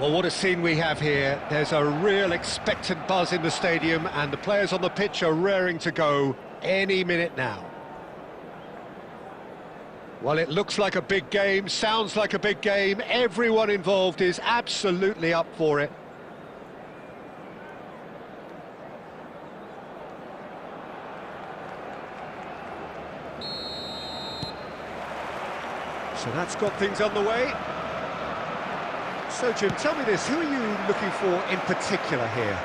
Well, what a scene we have here. There's a real expectant buzz in the stadium, and the players on the pitch are raring to go any minute now. Well, it looks like a big game, sounds like a big game. Everyone involved is absolutely up for it. So that's got things underway. So, Jim, tell me this, who are you looking for in particular here?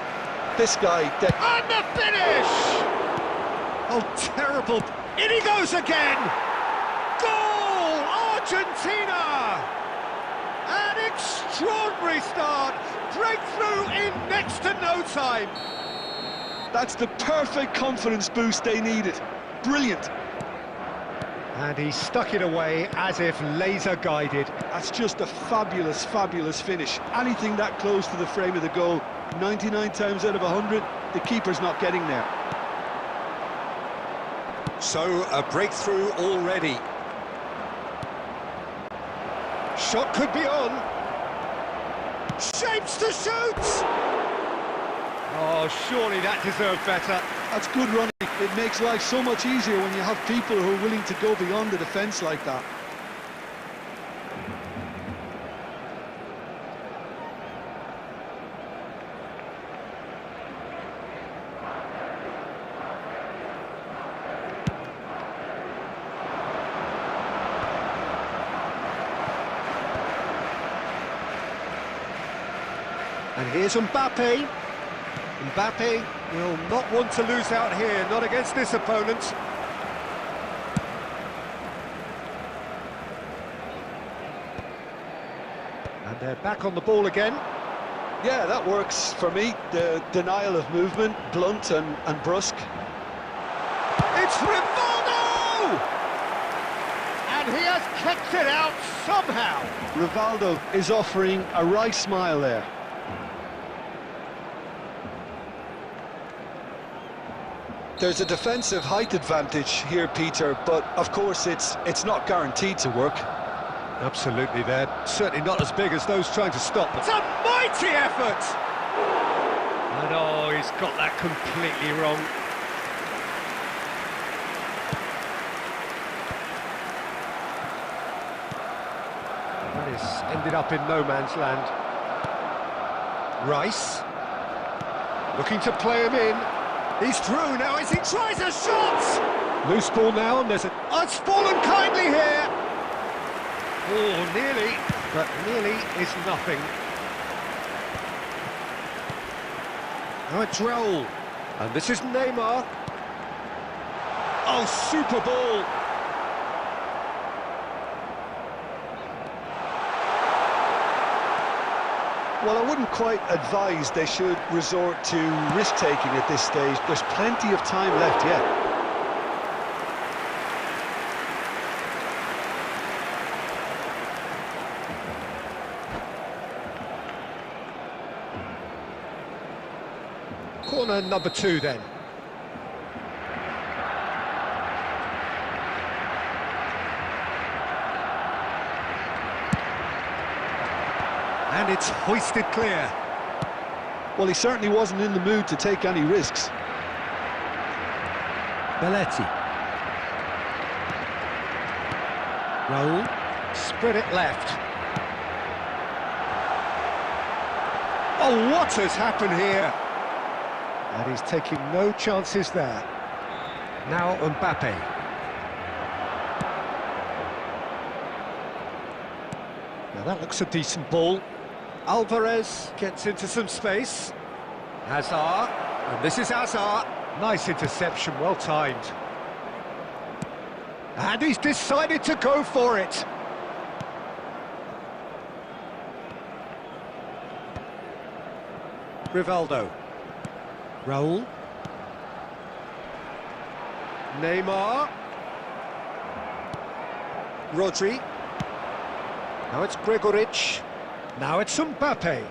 This guy... And the finish! Oh, terrible. In he goes again! Goal! Argentina! An extraordinary start. Breakthrough in next to no time. That's the perfect confidence boost they needed. Brilliant. And he stuck it away as if laser-guided. That's just a fabulous, fabulous finish. Anything that close to the frame of the goal, 99 times out of 100, the keeper's not getting there. So, a breakthrough already. Shot could be on. Shapes to shoot! Oh, surely that deserved better. That's good running. It makes life so much easier when you have people who are willing to go beyond the defence like that. And here's Mbappe. Mbappe will not want to lose out here, not against this opponent. And they're back on the ball again. Yeah, that works for me. The denial of movement, blunt and brusque. It's Rivaldo! And he has kicked it out somehow. Rivaldo is offering a wry smile there. There's a defensive height advantage here, Peter, but of course it's not guaranteed to work. Absolutely, they're certainly not as big as those trying to stop. It's a mighty effort! And oh, he's got that completely wrong. That is ended up in no man's land. Rice, looking to play him in. He's through now as he tries a shot! Loose ball now, and there's a... Oh, it's fallen kindly here! Oh, nearly, but nearly is nothing. Now it's Raul, and this is Neymar. Oh, super ball! Well, I wouldn't quite advise they should resort to risk-taking at this stage. There's plenty of time left yet. Corner number 2 then. And it's hoisted clear. Well, he certainly wasn't in the mood to take any risks. Belletti. Raul, spread it left. Oh, what has happened here? And he's taking no chances there. Now Mbappe. Now that looks a decent ball. Alvarez gets into some space. Hazard, and this is Hazard. Nice interception, well timed. And he's decided to go for it. Rivaldo. Raul. Neymar. Rodri. Now it's Gregoric. Now it's Mbappe.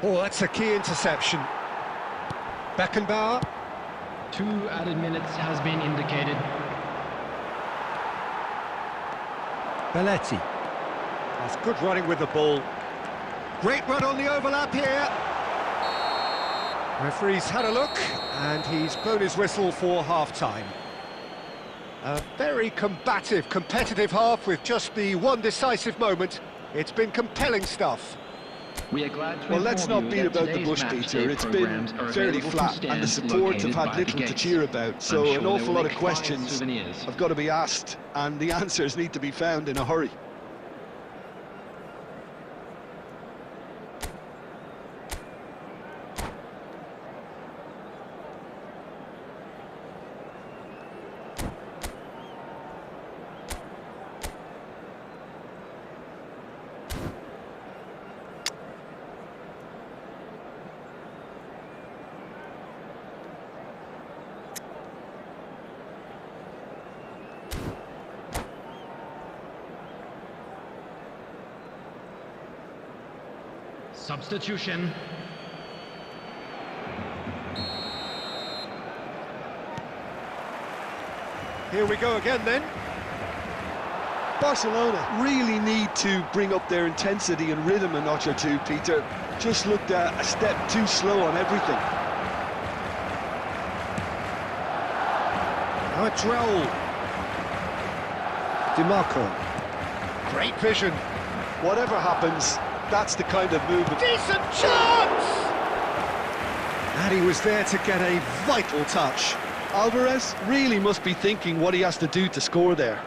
Oh, that's a key interception. Beckenbauer. 2 added minutes has been indicated. Belletti. That's good running with the ball. Great run on the overlap here. Referee's had a look, and he's blown his whistle for half-time. A very combative, competitive half with just the one decisive moment. It's been compelling stuff. We are glad to Well, let's inform not you beat that about the bush, today's Peter. It's been programs are fairly available from flat, and the stands support have located had by little the to gates. cheer about. I'm So sure an they awful will lot of make fine questions souvenirs. have got to be asked, and the answers need to be found in a hurry. Substitution. Here we go again then. Barcelona really need to bring up their intensity and rhythm a notch or two, Peter. Just looked a step too slow on everything. Now it's Raul. DiMarco. Great vision. Whatever happens, that's the kind of movement. Decent chance! And he was there to get a vital touch. Alvarez really must be thinking what he has to do to score there.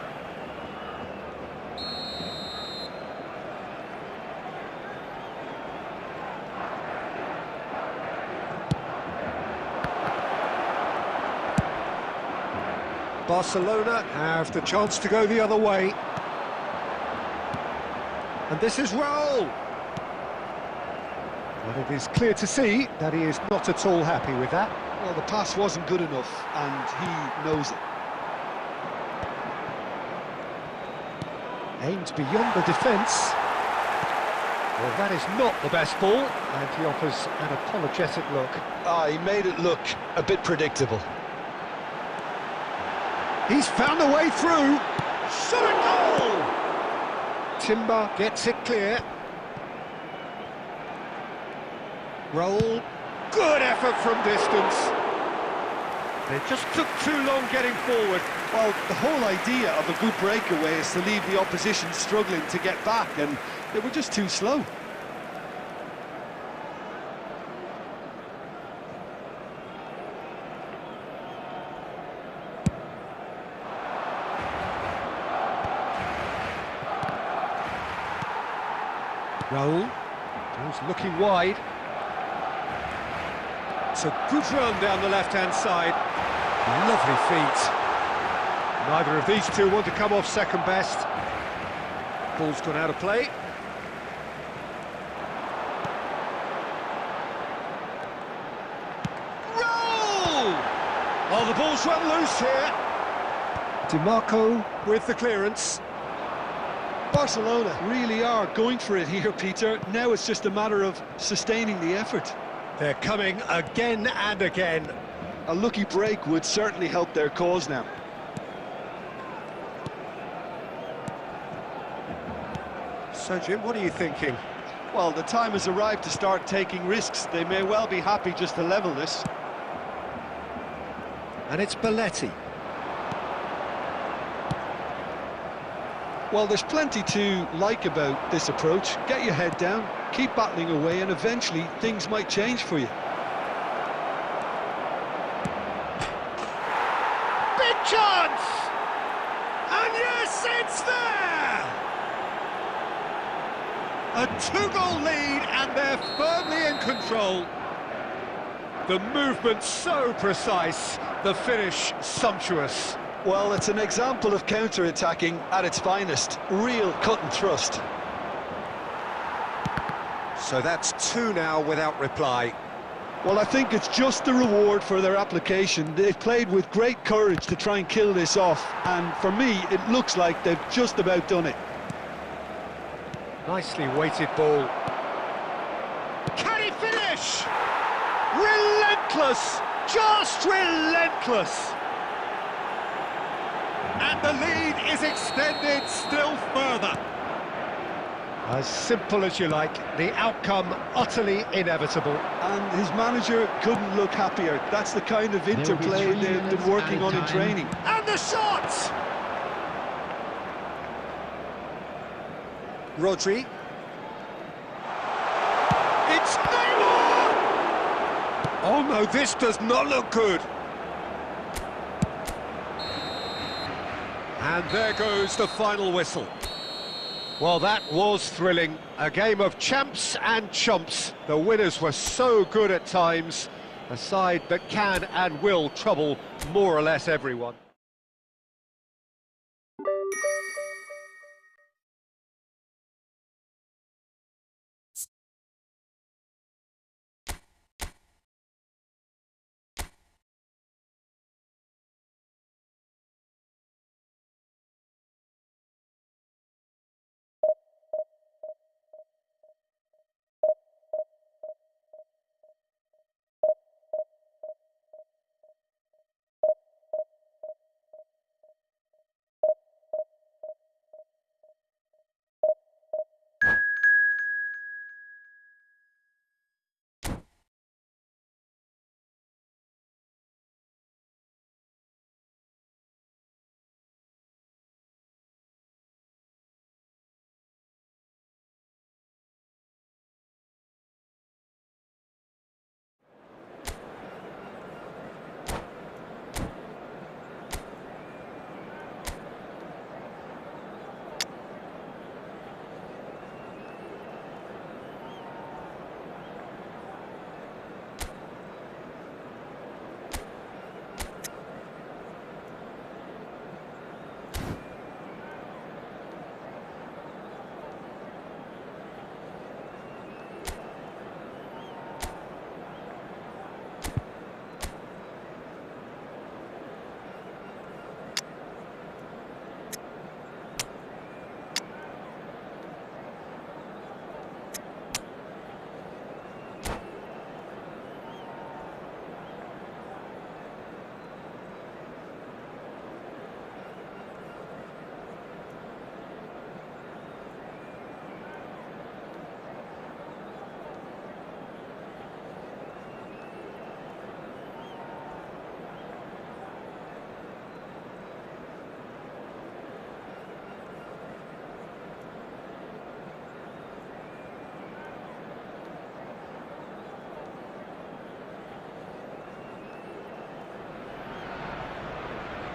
Barcelona have the chance to go the other way. And this is Raul. Well, it is clear to see that he is not at all happy with that. Well, the pass wasn't good enough, and he knows it. Aimed beyond the defence. Well, that is not the best ball, and he offers an apologetic look. He made it look a bit predictable. He's found a way through. Shot a goal! Timber gets it clear. Raul, good effort from distance. They just took too long getting forward. Well, the whole idea of a good breakaway is to leave the opposition struggling to get back, and they were just too slow. Raul, he's looking wide. It's a good run down the left-hand side. Lovely feet. Neither of these two want to come off second best. Ball's gone out of play. Roll! Oh, the ball's run loose here. DiMarco with the clearance. Barcelona really are going for it here, Peter. Now it's just a matter of sustaining the effort. They're coming again and again. A lucky break would certainly help their cause now. So, Jim, what are you thinking? Well, the time has arrived to start taking risks. They may well be happy just to level this. And it's Belletti. Well, there's plenty to like about this approach. Get your head down, keep battling away, and eventually things might change for you. Big chance! And yes, it's there! A two-goal lead, and they're firmly in control. The movement so precise, the finish sumptuous. Well, it's an example of counter-attacking at its finest. Real cut and thrust. So that's two now without reply. Well, I think it's just the reward for their application. They've played with great courage to try and kill this off, and for me, it looks like they've just about done it. Nicely weighted ball. Can he finish? Relentless! Just relentless! And the lead is extended still further. As simple as you like, the outcome utterly inevitable. And his manager couldn't look happier. That's the kind of interplay they've been working on in training. And the shot! Rodri. It's Neymar! Oh no, this does not look good. And there goes the final whistle. Well, that was thrilling. A game of champs and chumps. The winners were so good at times. A side that can and will trouble more or less everyone.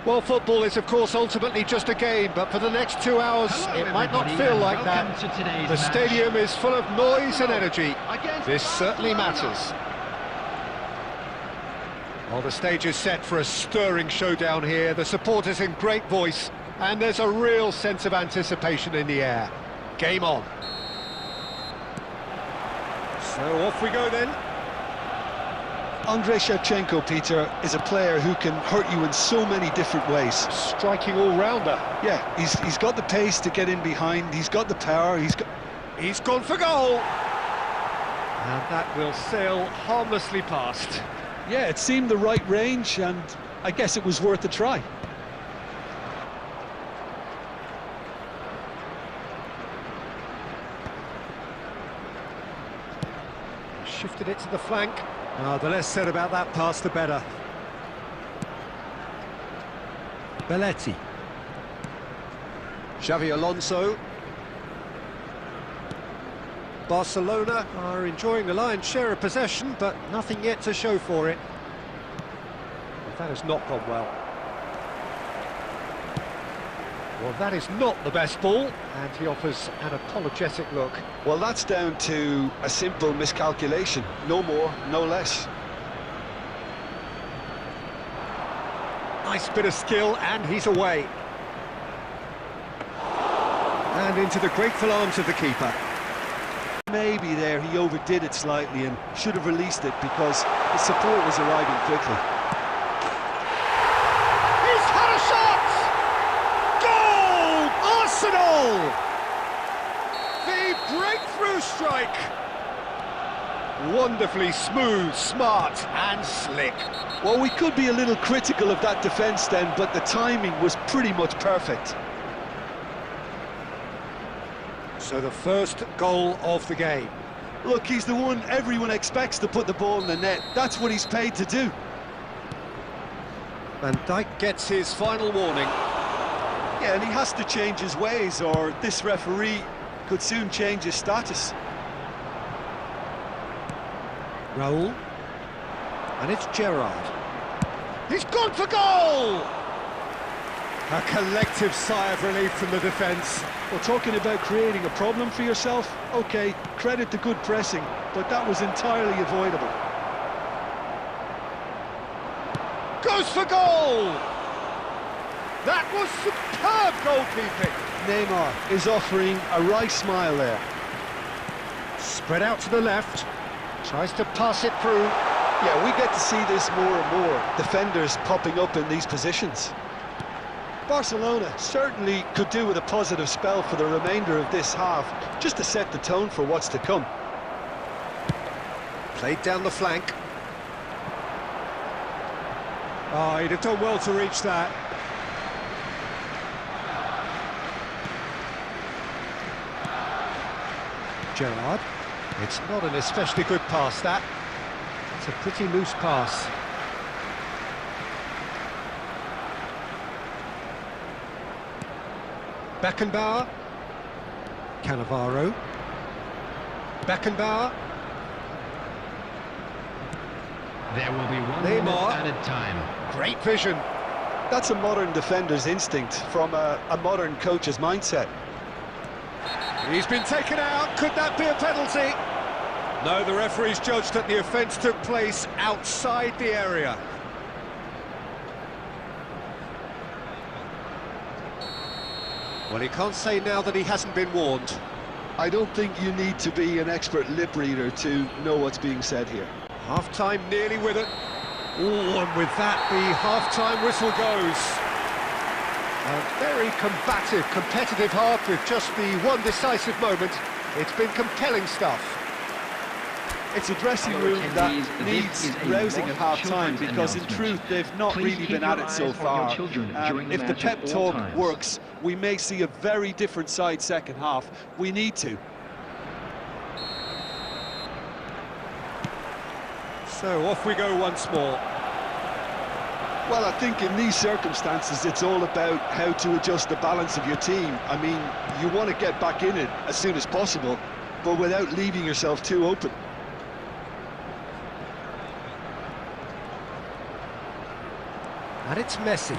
Well, football is, of course, ultimately just a game, but for the next 2 hours, it might not feel like that. The stadium is full of noise and energy. This certainly matters. Well, the stage is set for a stirring showdown here. The supporters in great voice, and there's a real sense of anticipation in the air. Game on. So off we go then. Andrei Shevchenko, Peter, is a player who can hurt you in so many different ways. Striking all-rounder. Yeah, he's got the pace to get in behind, he's got the power, He's gone for goal! And that will sail harmlessly past. Yeah, it seemed the right range, and I guess it was worth a try. Shifted it to the flank. The less said about that pass, the better. Belletti. Xavi Alonso. Barcelona are enjoying the lion's share of possession, but nothing yet to show for it. That has not gone well. Well, that is not the best ball, and he offers an apologetic look. Well, that's down to a simple miscalculation. No more, no less. Nice bit of skill, and he's away. And into the grateful arms of the keeper. Maybe there he overdid it slightly and should have released it because the support was arriving quickly. Arsenal! The breakthrough strike! Wonderfully smooth, smart and slick. Well, we could be a little critical of that defence then, but the timing was pretty much perfect. So the first goal of the game. Look, he's the one everyone expects to put the ball in the net. That's what he's paid to do. Van Dijk gets his final warning. Yeah, and he has to change his ways, or this referee could soon change his status. Raul. And it's Gerrard. He's gone for goal! A collective sigh of relief from the defence. Well, talking about creating a problem for yourself, OK, credit the good pressing, but that was entirely avoidable. Goes for goal! That was superb goalkeeping. Neymar is offering a wry smile there. Spread out to the left. Tries to pass it through. Yeah, we get to see this more and more. Defenders popping up in these positions. Barcelona certainly could do with a positive spell for the remainder of this half, just to set the tone for what's to come. Played down the flank. Oh, he'd have done well to reach that. Gerrard. It's not an especially good pass, that. It's a pretty loose pass. Beckenbauer. Cannavaro. Beckenbauer. There will be one Neymar. minute added time. Great vision. That's a modern defender's instinct from a modern coach's mindset. He's been taken out. Could that be a penalty? No, the referee's judged that the offence took place outside the area. Well, he can't say now that he hasn't been warned. I don't think you need to be an expert lip reader to know what's being said here. Half-time nearly with it. Oh, and with that, the half-time whistle goes. A very combative, competitive half with just the one decisive moment. It's been compelling stuff. It's a dressing room that needs rousing at half-time because in truth they've not really been at it so far. If the pep talk works, we may see a very different side second half. We need to. So off we go once more. Well, I think in these circumstances it's all about how to adjust the balance of your team. I mean, you want to get back in it as soon as possible, but without leaving yourself too open. And it's Messi.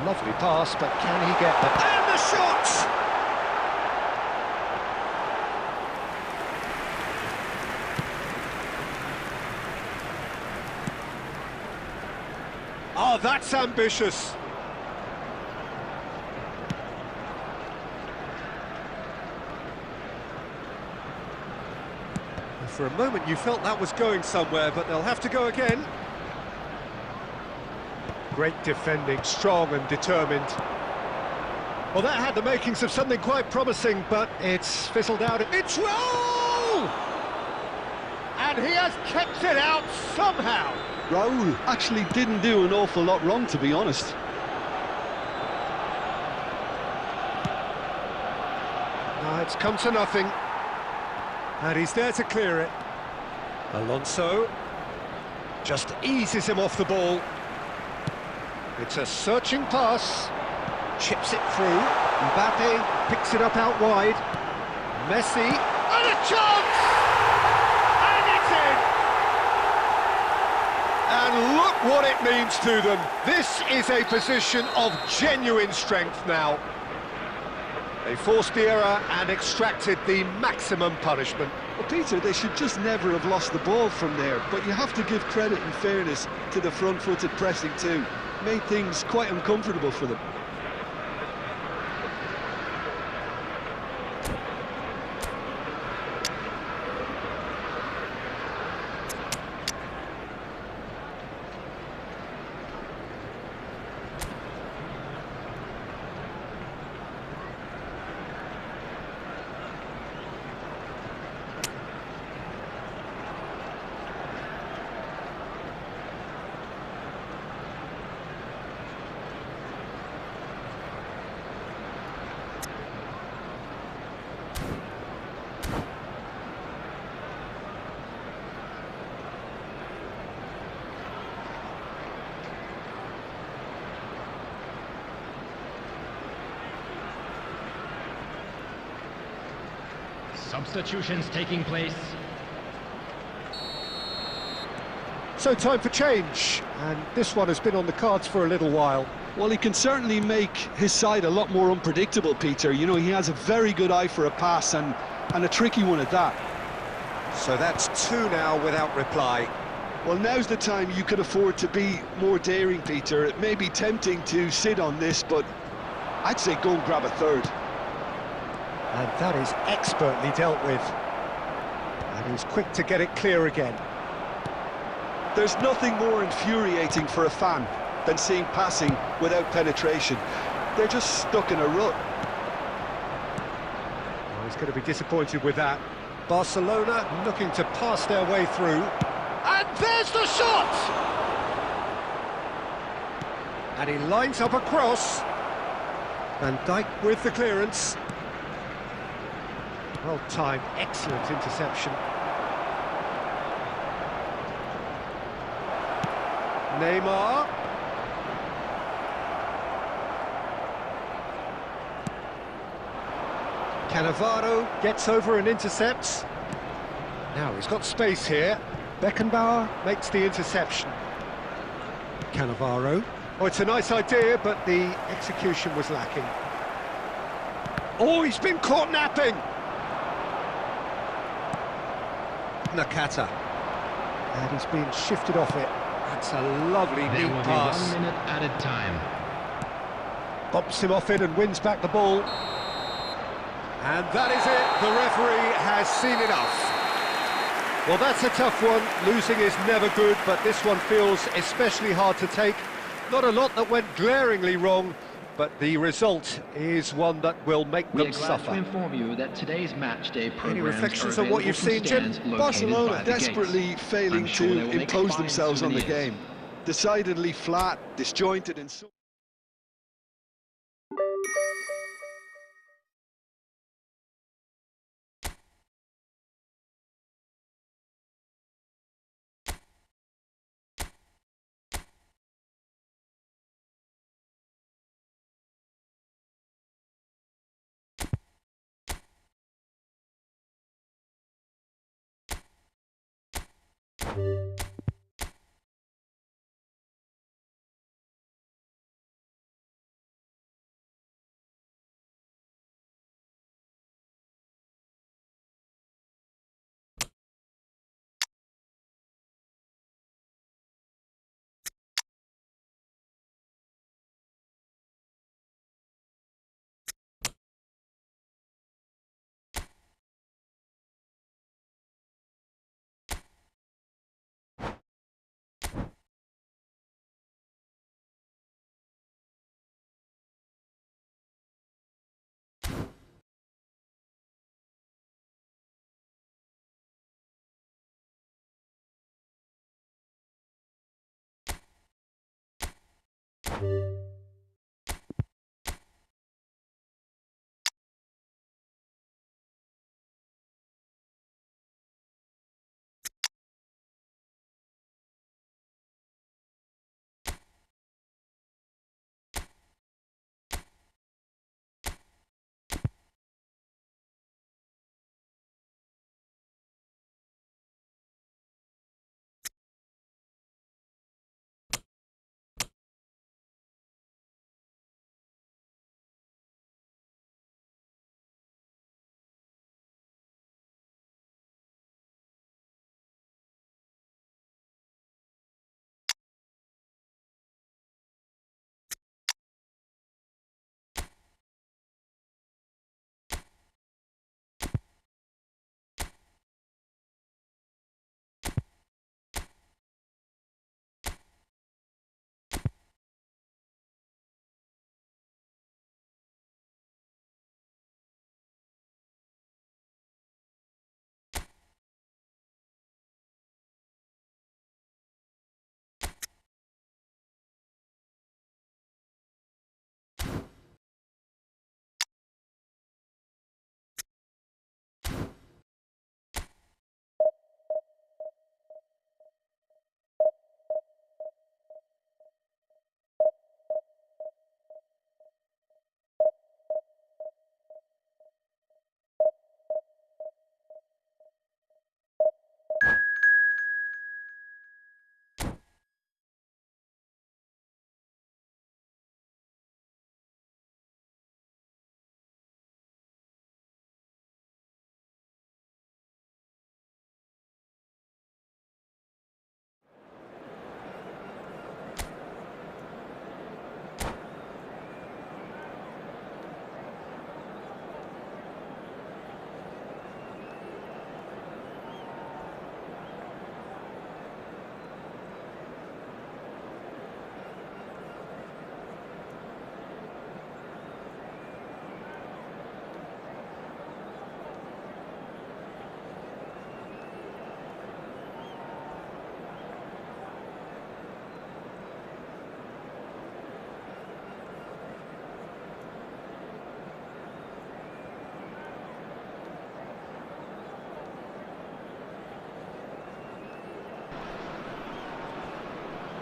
Lovely pass, but can he get that? And the shot! Oh, that's ambitious. For a moment you felt that was going somewhere, but they'll have to go again. Great defending, strong and determined. Well, that had the makings of something quite promising, but it's fizzled out. It's Raul! And he has kept it out somehow. Raul actually didn't do an awful lot wrong, to be honest. No, it's come to nothing. And he's there to clear it. Alonso just eases him off the ball. It's a searching pass. Chips it through. Mbappe picks it up out wide. Messi. And a chance! And it's in! And look what it means to them. This is a position of genuine strength now. They forced the error and extracted the maximum punishment. Well, Peter, they should just never have lost the ball from there, but you have to give credit and fairness to the front-footed pressing too. Made things quite uncomfortable for them. Substitutions taking place. So time for change, and this one has been on the cards for a little while. Well, he can certainly make his side a lot more unpredictable, Peter. You know, he has a very good eye for a pass, and a tricky one at that. So that's two now without reply. Well, now's the time you could afford to be more daring, Peter. It may be tempting to sit on this, but I'd say go and grab a third. And that is expertly dealt with. And he's quick to get it clear again. There's nothing more infuriating for a fan than seeing passing without penetration. They're just stuck in a rut. Well, he's going to be disappointed with that. Barcelona looking to pass their way through. And there's the shot! And he lines up a cross. Van Dijk with the clearance. Well timed, excellent interception. Neymar. Cannavaro gets over and intercepts. Now he's got space here. Beckenbauer makes the interception. Cannavaro. Oh, it's a nice idea, but the execution was lacking. Oh, he's been caught napping! Nakata. And he's been shifted off it. That's a lovely There neat will pass. be 1 minute added time. Bumps him off it and wins back the ball. And that is it. The referee has seen enough. Well, that's a tough one. Losing is never good, but this one feels especially hard to take. Not a lot that went glaringly wrong, but the result is one that will make them suffer. We are glad to inform you that today's match day programs Any reflections are on what you've available seen, from Jim? stands located Barcelona by the desperately gates. failing I'm sure they to will make impose fine themselves on the souvenirs. game. Decidedly flat, disjointed and so...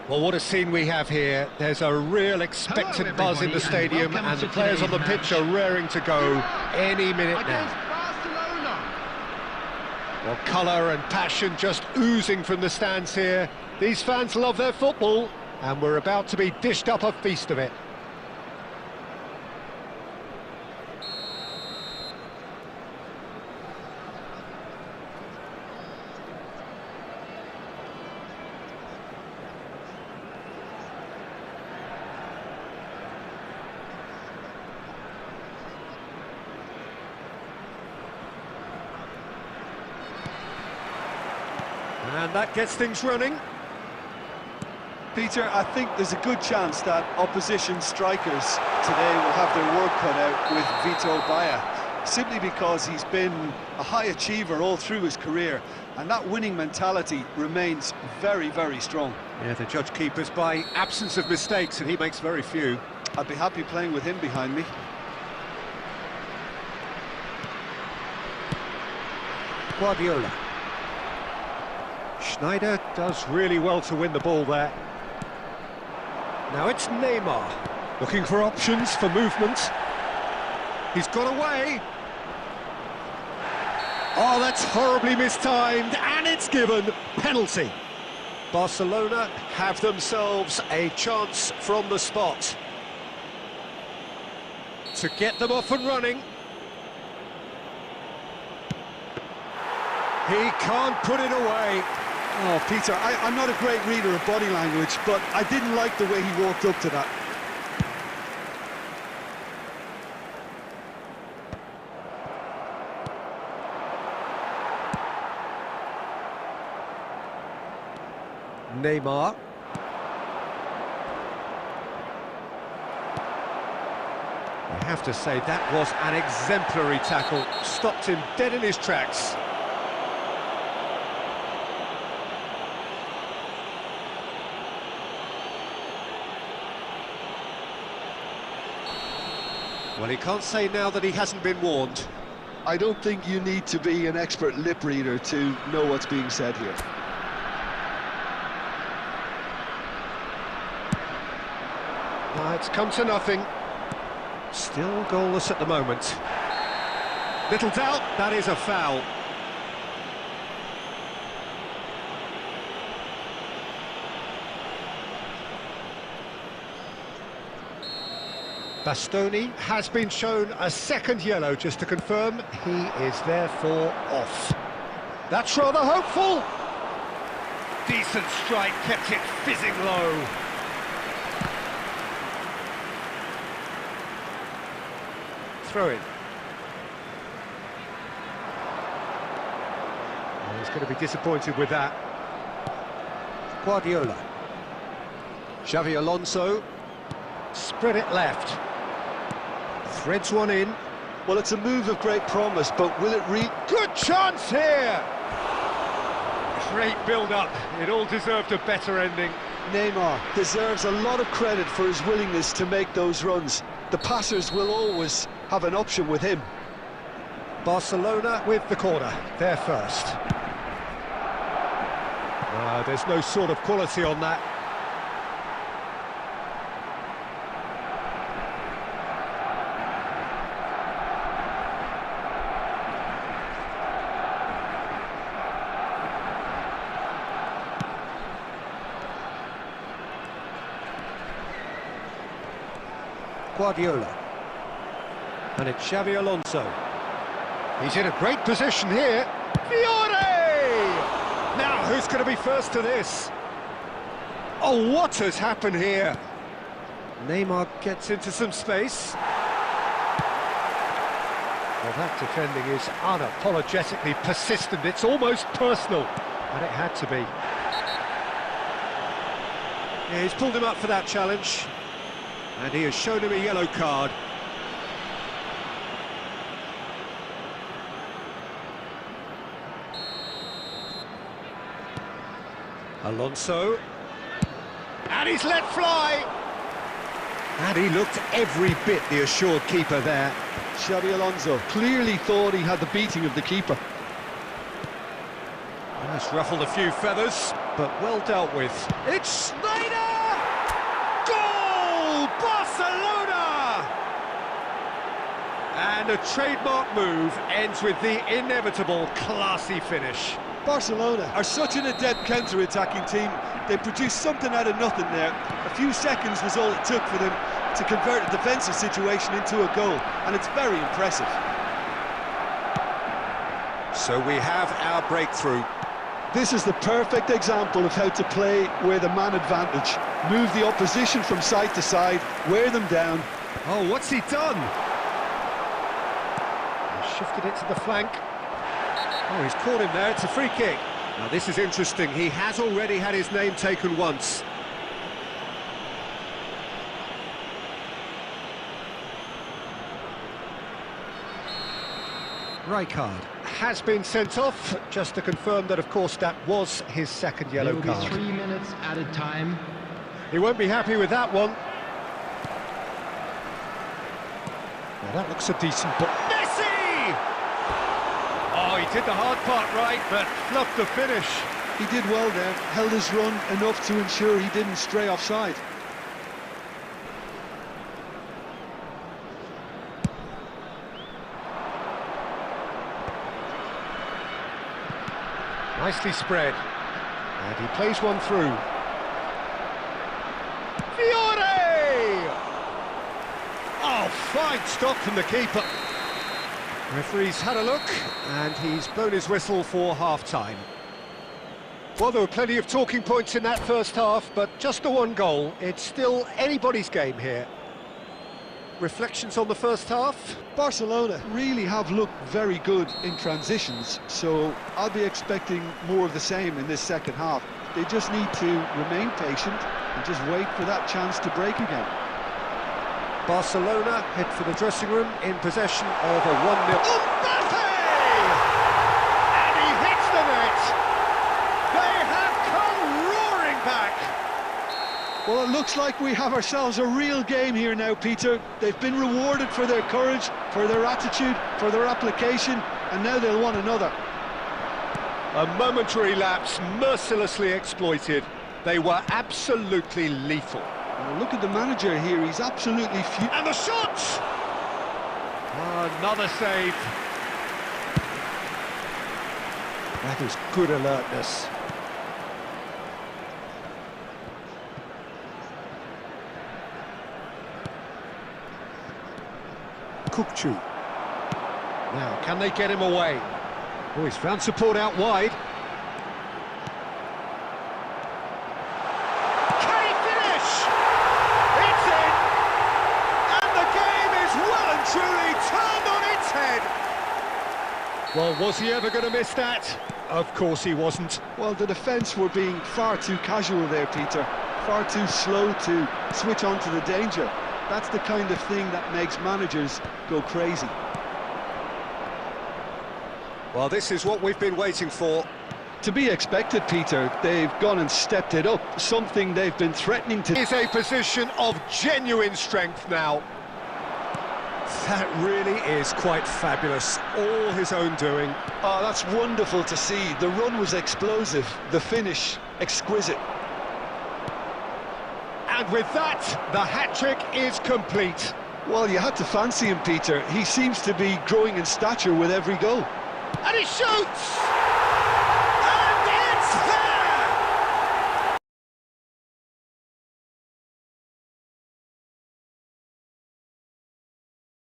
Well, what a scene we have here. There's a real expectant buzz in the stadium, and the players on the pitch are raring to go any minute now. Well, colour and passion just oozing from the stands here. These fans love their football, and we're about to be dished up a feast of it. And that gets things running. Peter, I think there's a good chance that opposition strikers today will have their work cut out with Vito Baia, simply because he's been a high achiever all through his career, and that winning mentality remains very, very strong. Yeah, the judge keepers by absence of mistakes, and he makes very few. I'd be happy playing with him behind me. Guardiola. Schneider does really well to win the ball there. Now it's Neymar, looking for options for movement. He's got away. Oh, that's horribly mistimed, and it's given. Penalty. Barcelona have themselves a chance from the spot to get them off and running. He can't put it away. Oh, Peter, I'm not a great reader of body language, but I didn't like the way he walked up to that. Neymar. I have to say, that was an exemplary tackle. Stopped him dead in his tracks. Well, he can't say now that he hasn't been warned. I don't think you need to be an expert lip reader to know what's being said here. It's come to nothing. Still goalless at the moment. Little doubt, that is a foul. Bastoni has been shown a second yellow, just to confirm he is therefore off. That's rather hopeful. Decent strike, kept it fizzing low. Throw in. Well, he's going to be disappointed with that. Guardiola. Xavi Alonso. Spread it left. Threads one in. Well, it's a move of great promise, but will it reach? Good chance here! Great build-up. It all deserved a better ending. Neymar deserves a lot of credit for his willingness to make those runs. The passers will always have an option with him. Barcelona with the corner. They're first. There's no sort of quality on that. Guardiola. And it's Xavi Alonso. He's in a great position here. Fiore! Now, who's going to be first to this? Oh, what has happened here? Neymar gets into some space. Well, that defending is unapologetically persistent. It's almost personal. And it had to be. Yeah, he's pulled him up for that challenge. And he has shown him a yellow card. Alonso. And he's let fly. And he looked every bit the assured keeper there. Xavi Alonso clearly thought he had the beating of the keeper. Well, it's ruffled a few feathers, but well dealt with. It's Schneider! And a trademark move ends with the inevitable classy finish. Barcelona are such an adept counter-attacking team. They produced something out of nothing there. A few seconds was all it took for them to convert a defensive situation into a goal, and it's very impressive. So we have our breakthrough. This is the perfect example of how to play with a man advantage. Move the opposition from side to side, wear them down. Oh, what's he done? He shifted it to the flank. Oh, he's caught him there, it's a free kick. Now this is interesting, he has already had his name taken once. Rijkaard has been sent off, just to confirm that, of course, that was his second yellow There will card. be 3 minutes added time. He won't be happy with that one. Well, that looks a decent ball. Messi! Oh, he did the hard part right, but fluffed the finish. He did well there, held his run enough to ensure he didn't stray offside. Nicely spread. And he plays one through. Fiore! Oh, fine stop from the keeper. Referee's had a look, and he's blown his whistle for half-time. Well, there were plenty of talking points in that first half, but just the one goal. It's still anybody's game here. Reflections on the first half? Barcelona really have looked very good in transitions, so I'll be expecting more of the same in this second half. They just need to remain patient and just wait for that chance to break again. Barcelona head for the dressing room in possession of a 1-0. Mbappe! And he hits the net! They have come roaring back! Well, it looks like we have ourselves a real game here now, Peter. They've been rewarded for their courage, for their attitude, for their application, and now they'll want another. A momentary lapse mercilessly exploited. They were absolutely lethal. Well, look at the manager here, he's absolutely And the shot! Another save. That is good alertness. Kukçu. Now, can they get him away? Oh, he's found support out wide. Can he finish? It's in! And the game is well and truly turned on its head. Well, was he ever going to miss that? Of course he wasn't. Well, the defence were being far too casual there, Peter. Far too slow to switch on to the danger. That's the kind of thing that makes managers go crazy. Well, this is what we've been waiting for. To be expected, Peter. They've gone and stepped it up, something they've been threatening to... It's a position of genuine strength now. That really is quite fabulous. All his own doing. Oh, that's wonderful to see. The run was explosive, the finish exquisite. And with that, the hat-trick is complete. Well, you had to fancy him, Peter. He seems to be growing in stature with every goal. And he shoots!